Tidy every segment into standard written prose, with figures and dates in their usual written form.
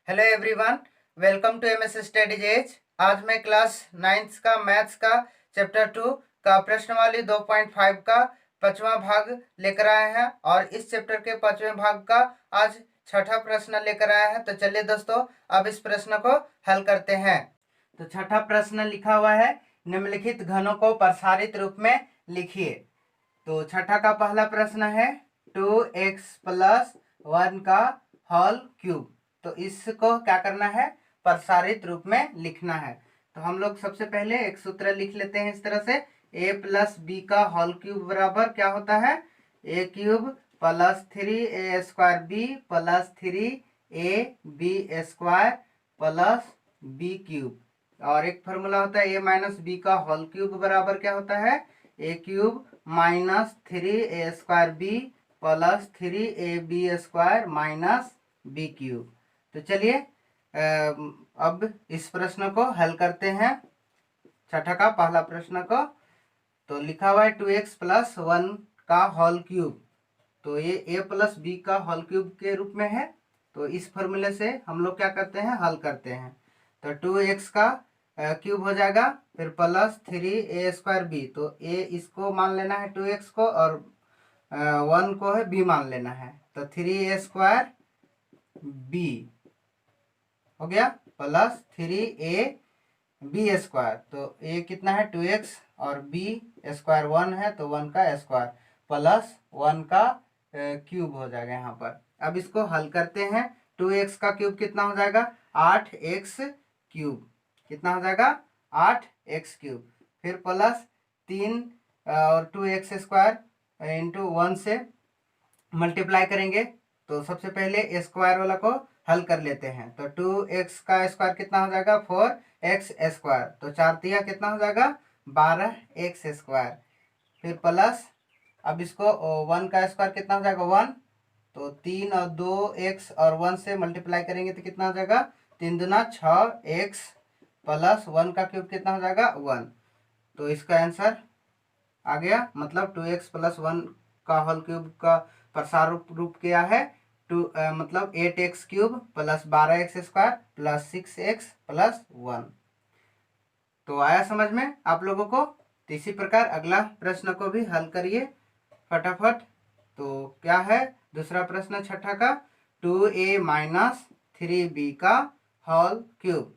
Hello everyone, welcome to MS studies edge. आज मैं class 9th का मैथ्स का चैप्टर 2 का प्रश्नवाली 2.5 का 5वां भाग लेकर आए हैं और इस चैप्टर के 5वें भाग का आज छठा प्रश्न लेकर आए हैं। तो चलिए दोस्तों, अब इस प्रश्न को हल करते हैं। तो छठा प्रश्न लिखा हुआ है, निम्नलिखित घनों को प्रसारित रूप में लिखिए। तो छठा का पहला प्रश्न है 2x+1 का होल क्यूब। तो इसको क्या करना है, प्रसारित रूप में लिखना है। तो हम लोग सबसे पहले एक सूत्र लिख लेते हैं इस तरह से, a+b का होल क्यूब बराबर क्या होता है, a³ + 3a² b + 3ab² + b³। और एक फॉर्मूला होता है a-b का होल क्यूब बराबर क्या होता है, a³ - 3a² b + 3ab² - b³। तो चलिए अब इस प्रश्न को हल करते हैं, छठा का पहला प्रश्न को। तो लिखा हुआ है 2x+1 का होल क्यूब। तो ये a+b का होल क्यूब के रूप में है। तो इस फॉर्मूले से हम लोग क्या करते हैं, हल करते हैं। तो 2x का क्यूब हो जाएगा, फिर + 3a² b। तो a इसको मान लेना है 2x को, और 1 को है b मान लेना है। तो 3a² b हो गया + 3ab²। तो a कितना है 2x और b² 1 है, तो 1 का स्क्वायर + 1 का क्यूब हो जाएगा यहाँ पर। अब इसको हल करते हैं। 2x का क्यूब कितना हो जाएगा, 8x³ कितना हो जाएगा, 8x³। फिर +3 और 2x² × 1 से मल्टीप्लाई करेंगे। तो सबसे पहले स्क्वायर वाला को हल कर लेते हैं। तो 2x का स्क्वायर कितना हो जाएगा, 4x²। तो 4 तिया कितना हो जाएगा, 12x²। फिर प्लस, अब इसको 1 का स्क्वायर कितना हो जाएगा, 1। तो 3 और 2x और 1 से मल्टीप्लाई करेंगे तो कितना हो जाएगा, 3 दूना 6x + 1 का क्यूब कितना हो जाएगा, 1। तो इसका आंसर आ गया, मतलब 2x + 1 का होल क्यूब का प्रसार रूप क्या है, मतलब 8x³ + 12x² + 6x + 1। तो आया समझ में आप लोगों को। तो इसी प्रकार अगला प्रश्न को भी हल करिए फटाफट। तो क्या है दूसरा प्रश्न छठा का, 2a - 3b का होल क्यूब।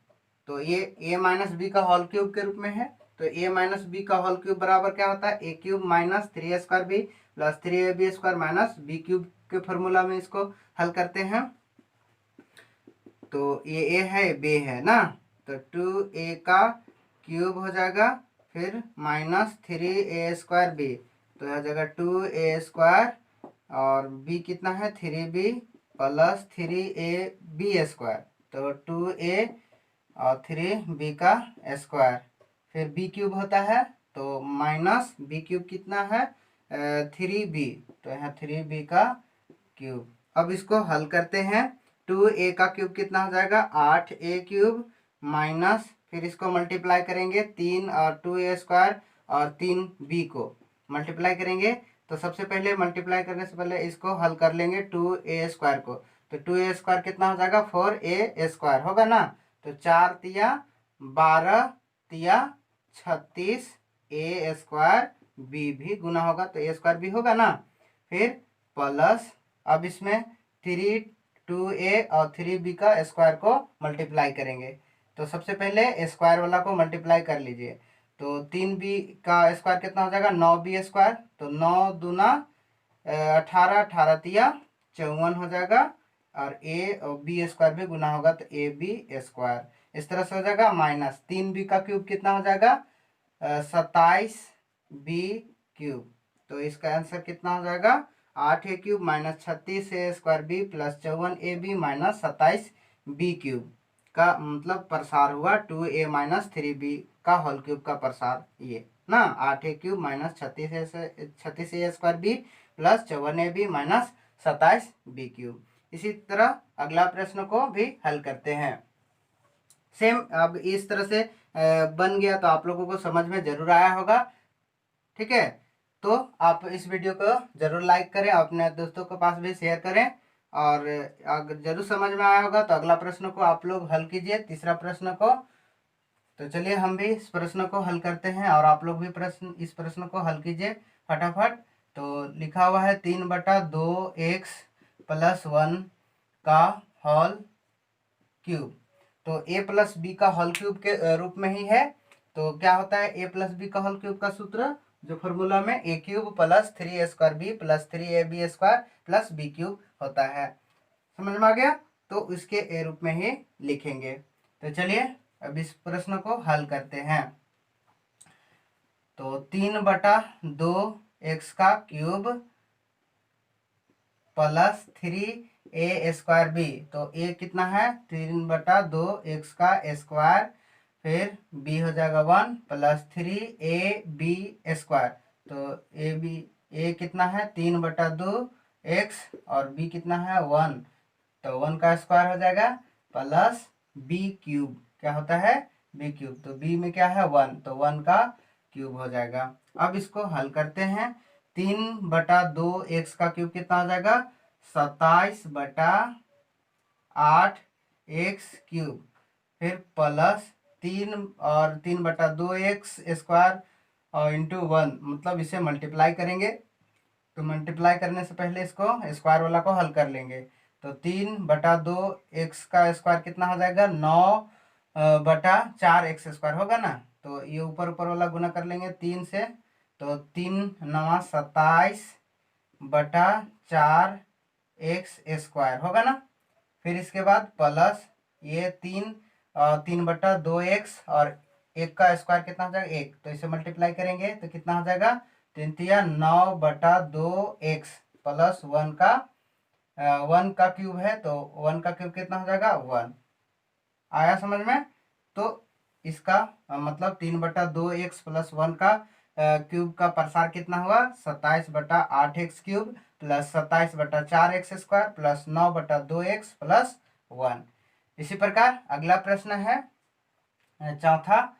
तो ये a - b का होल क्यूब के रूप में है। तो a - b का होल क्यूब बराबर क्या होता है, a³ - 3a² b + 3ab² - b³ के फॉर्मूला में इसको हल करते हैं। तो ये a है, b है ना। तो 2a का क्यूब हो जाएगा, फिर -3a² b। तो यह जगह 2a² और b कितना है 3b + 3ab²। तो 2a और 3b का स्क्वायर, फिर b³ होता है। तो -b³ कितना है 3b। तो यहाँ 3b का क्यूब। अब इसको हल करते हैं। 2a का क्यूब कितना हो जाएगा, 8a³ माइनस, फिर इसको मल्टीप्लाई करेंगे 3 और 2a² और 3b को मल्टीप्लाई करेंगे। तो सबसे पहले मल्टीप्लाई करने से पहले इसको हल कर लेंगे 2a² को। तो 2a² कितना हो जाएगा, 4a² होगा ना। तो 4 तिया 12 तिया 36 a² b भी गुना होगा, तो a² भी होगा ना। फिर प्लस, अब इसमें 2a और 3b का स्क्वायर को मल्टीप्लाई करेंगे। तो सबसे पहले स्क्वायर वाला को मल्टीप्लाई कर लीजिए। तो 3b का स्क्वायर कितना हो जाएगा, 9b²। तो 9 दूना 18, 18 तिया 54 हो जाएगा। और a और b² भी गुना होगा, तो ab²। इस तरह से हो जाएगा। माइनस 3b का क्यूब कितना हो जाएगा, 27b³। तो इसका आंसर कितना हो जाएगा, 8a³ - 36a² b + 54ab - 27b³ का मतलब प्रसार हुआ 2a - 3b का होल क्यूब का प्रसार, ये ना 8a³ - 36a² b + 54ab - 27b³। इसी तरह अगला प्रश्न को भी हल करते हैं। सेम अब इस तरह से बन गया, तो आप लोगों को समझ में जरूर आया होगा। ठीक है, तो आप इस वीडियो को जरूर लाइक करें, अपने दोस्तों के पास भी शेयर करें। और अगर जरूर समझ में आया होगा तो अगला प्रश्न को आप लोग हल कीजिए, तीसरा प्रश्न को। तो चलिए हम भी इस प्रश्न को हल करते हैं और आप लोग भी इस प्रश्न को हल कीजिए फटाफट। तो लिखा हुआ है 3/2x + 1 का होल क्यूब। तो a + b का होल क्यूब के रूप में ही है। तो क्या होता है a + b का होल क्यूब का सूत्र, जो फॉर्मूला में a³ + 3a² b + 3ab² + b³ होता है। समझ में आ गया? तो इसके ए रूप में ही लिखेंगे। तो चलिए अब इस प्रश्न को हल करते हैं। तो 3/2x का क्यूब + 3a² b। तो a कितना है? 3/2x का स्क्वायर, फिर b हो जाएगा 1 + 3ab²। तो a कितना है? 3/2x और b कितना है? 1। तो 1 का स्क्वायर हो जाएगा प्लस b³। क्या होता है? b³। तो b में क्या है? 1। तो 1 का क्यूब हो जाएगा। अब इसको हल करते हैं। 3/2x का क्यूब कितना हो जाएगा? 27/8x³। फिर प्लस 3 और 3/2x² और इंटू 1, मतलब इसे मल्टीप्लाई करेंगे। तो मल्टीप्लाई करने से पहले इसको स्क्वायर वाला को हल कर लेंगे। तो 3/2x का स्क्वायर कितना हो जाएगा? 9/4x² होगा ना। तो ये ऊपर ऊपर वाला गुना कर लेंगे 3 से। तो 3 9 27/4x² होगा ना। फिर इसके बाद प्लस ये 3/2x और 1 का स्क्वायर कितना हो जाएगा? 1। तो इसे मल्टीप्लाई करेंगे तो कितना हो जाएगा? 3 9/2x + 1 का 1 का क्यूब है। तो 1 का क्यूब कितना हो जाएगा? 1। आया समझ में? तो इसका मतलब 3/2x + 1 का क्यूब का प्रसार कितना हुआ? 27/8x³ + 27/4x² + 9/2x + 1। इसी प्रकार अगला प्रश्न है चौथा।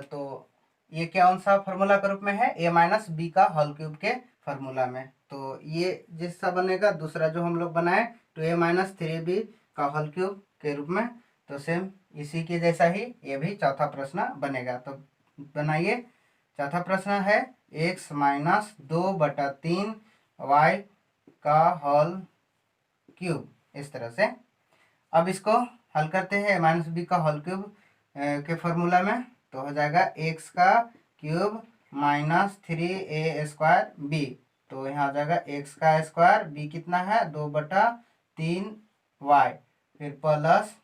तो ये कौन सा फॉर्मूला के रूप में है? a - b का होल क्यूब के फॉर्मूला में। तो ये जैसा बनेगा दूसरा जो हम लोग बनाए 2a - 3b का होल क्यूब के रूप में, तो सेम इसी के जैसा ही ये भी चौथा प्रश्न बनेगा। तो बनाइए। चौथा प्रश्न है x - 2/3y का होल क्यूब, इस तरह से। अब इसको हल करते हैं -b का होल क्यूब के फॉर्मूला में। तो हो जाएगा x का क्यूब -3a² b। तो यहाँ आ जाएगा x का स्क्वायर, b कितना है? 2/3y, फिर प्लस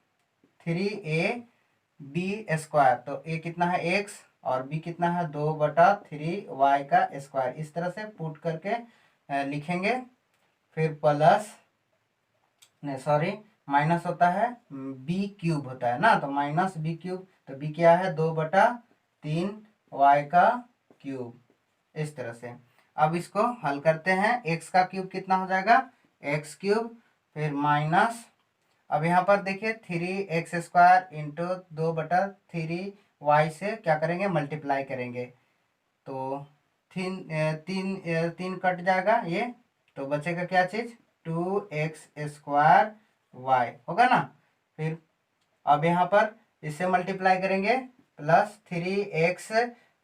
3ab²। तो a कितना है? x और b कितना है? 2/3y का स्क्वायर। इस तरह से पुट करके लिखेंगे। फिर प्लस नहीं सॉरी माइनस होता है, b³ होता है ना। तो -b³। तो b क्या है? 2/3y का क्यूब, इस तरह से। अब इसको हल करते हैं। x का क्यूब कितना हो जाएगा? x³। फिर माइनस, अब यहाँ पर देखिए 3x² इंटू 2/3y से क्या करेंगे? मल्टीप्लाई करेंगे। तो तीन कट जाएगा ये, तो बचेगा क्या चीज़? 2x² y होगा ना। फिर अब यहाँ पर इससे मल्टीप्लाई करेंगे प्लस 3x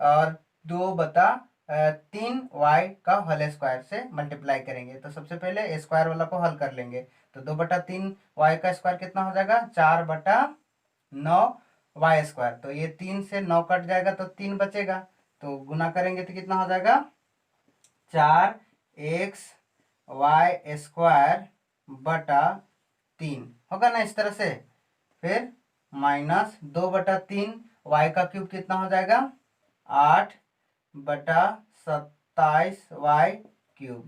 और 2/3y का होल स्क्वायर से मल्टीप्लाई करेंगे। तो सबसे पहले स्क्वायर वाला को हल कर लेंगे। तो 2/3y का स्क्वायर कितना हो जाएगा? 4/9y²। तो ये 3 से 9 कट जाएगा तो 3 बचेगा। तो गुना करेंगे तो कितना हो जाएगा? 4xy² होगा ना, इस तरह से। फिर -2/3y का क्यूब कितना हो जाएगा? 8/27y³।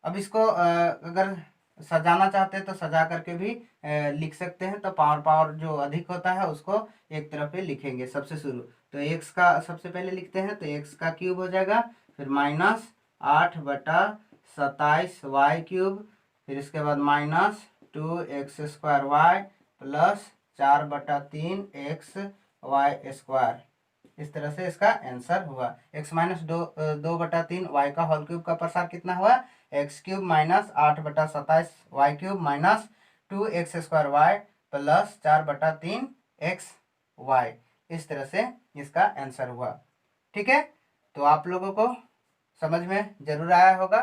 अब इसको अगर सजाना चाहते हैं तो सजा करके भी लिख सकते हैं। तो पावर जो अधिक होता है उसको एक तरफ ही लिखेंगे सबसे शुरू। तो x का सबसे पहले लिखते हैं। तो x का क्यूब हो जाएगा, फिर -8/27y³, फिर इसके बाद -2x² प्लस 4/3xy²। इस तरह से इसका आंसर हुआ। x - 2/3y का होल क्यूब का प्रसार कितना हुआ? X cube minus 8/27 y³ minus 2x² y plus 4/3 x y। इस तरह से इसका आंसर हुआ। ठीक है, तो आप लोगों को समझ में जरूर आया होगा।